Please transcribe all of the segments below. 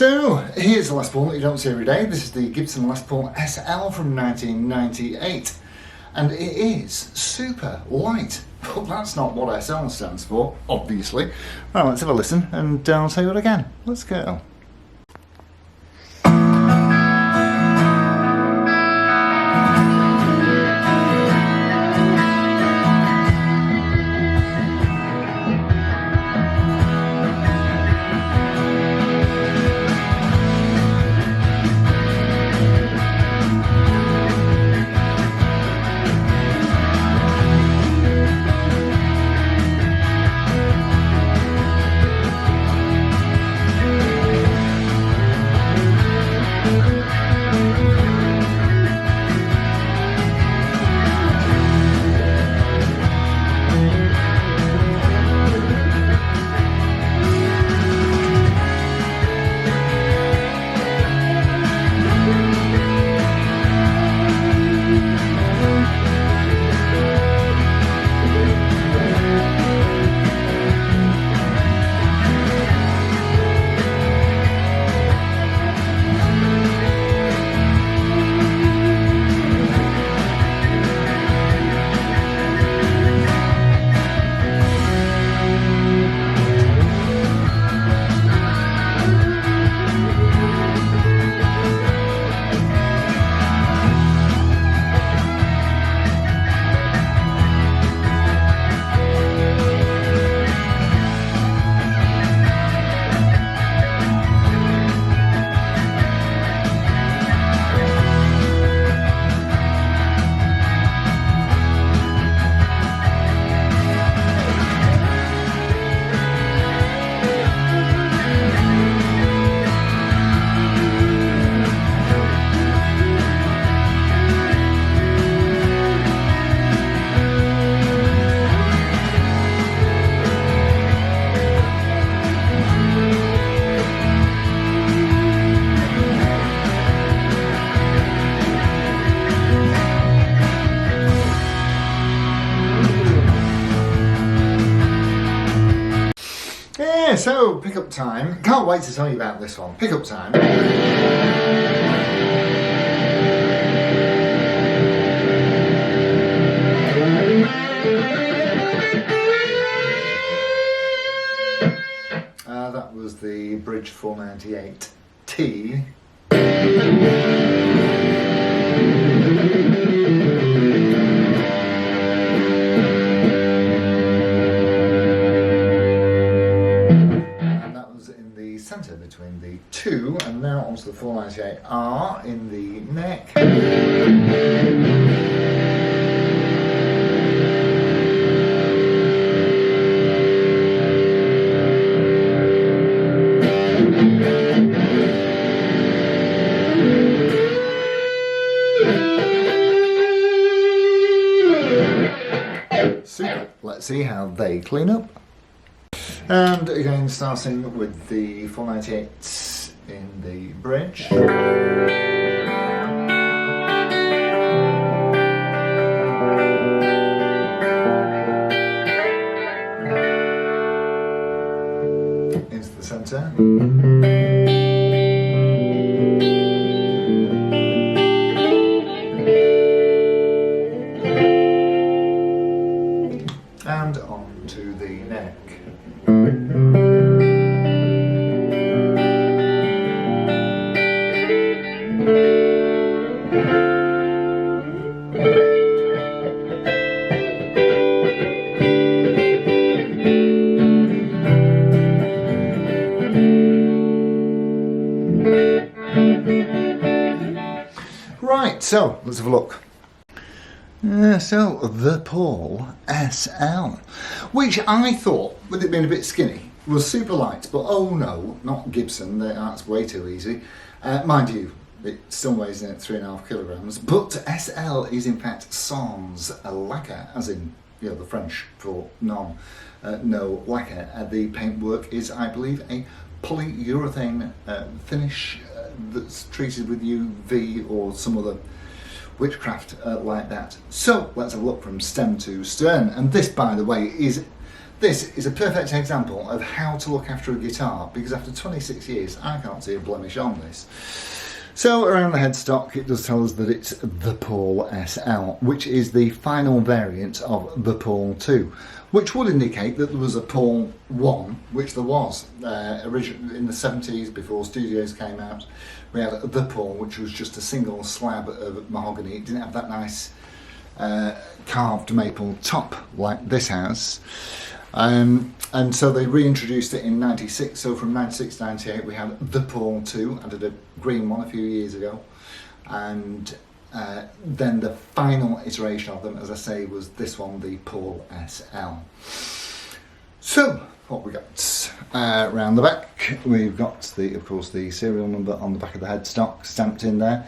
So here's a Les Paul that you don't see every day. This is the Gibson Les Paul SL from 1998, and it is super light. But that's not what SL stands for, obviously. Right, let's have a listen and I'll tell you what again. Let's go. Yeah, so pickup time. Can't wait to tell you about this one. Pickup time. That was the Bridge 498T. Centre between the two, and now onto the 498R in the neck. Super. Let's see how they clean up. And again, starting with the 498 in the bridge. Into the centre. And on to the neck. Right, so let's have a look. So the Paul SL, which I thought, with it being a bit skinny, was super light, but oh no, not Gibson, that's way too easy. Mind you, it still weighs in at 3.5 kilograms, but SL is in fact Sans Lacquer, as in, you know, the French for no lacquer. The paintwork is, I believe, a polyurethane finish that's treated with UV or some other witchcraft like that. So let's have a look from stem to stern, and this, by the way, is this is a perfect example of how to look after a guitar, because after 26 years I can't see a blemish on this. So around the headstock it does tell us that it's the Paul SL, which is the final variant of the Paul 2, which would indicate that there was a Paul 1, which there was originally in the 70s before studios came out. We had the Paul, which was just a single slab of mahogany. It didn't have that nice carved maple top like this has. And so they reintroduced it in 96, so from 96 to 98 we had the Paul 2, I did a green one a few years ago, and then the final iteration of them, as I say, was this one, the Paul SL. So, what we got around the back, we've got of course the serial number on the back of the headstock stamped in there,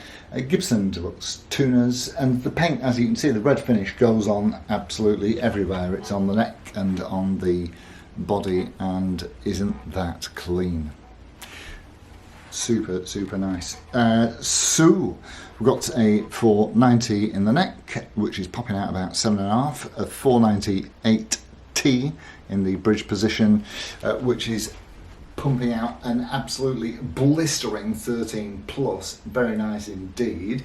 Gibson Deluxe tuners, and the paint, as you can see, the red finish goes on absolutely everywhere. It's on the neck and on the body, and isn't that clean? Super nice. So we've got a 490 in the neck, which is popping out about 7.5, a 498T in the bridge position, which is pumping out an absolutely blistering 13 plus, very nice indeed.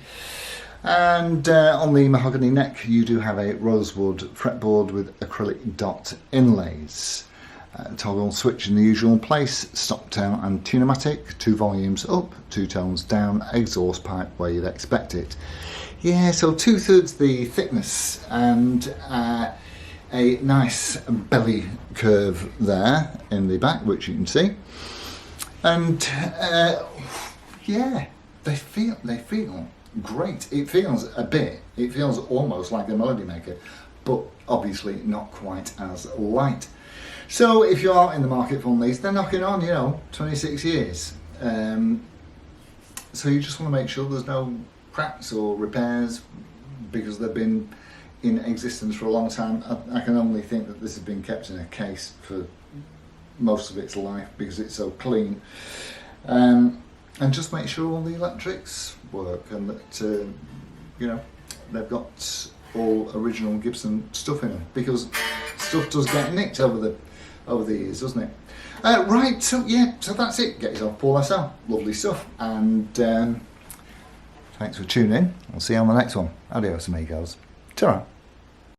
And on the mahogany neck you do have a rosewood fretboard with acrylic dot inlays. Toggle switch in the usual place, stop tone and tunematic, 2 volumes up, 2 tones down, exhaust pipe where you'd expect it. Yeah, so 2/3 the thickness, and a nice belly curve there in the back, which you can see. And yeah, they feel great. It feels almost like a melody maker, but obviously not quite as light. So if you are in the market for one of these, they're knocking on, 26 years. So you just want to make sure there's no cracks or repairs, because they've been in existence for a long time. I can only think that this has been kept in a case for most of its life because it's so clean. And just make sure all the electrics work, and that they've got all original Gibson stuff in them, because stuff does get nicked over the years, doesn't it? Right, so that's it. Get yourself Paul SL, lovely stuff, and thanks for tuning in. I'll see you on the next one. Adios amigos. Ta-ra.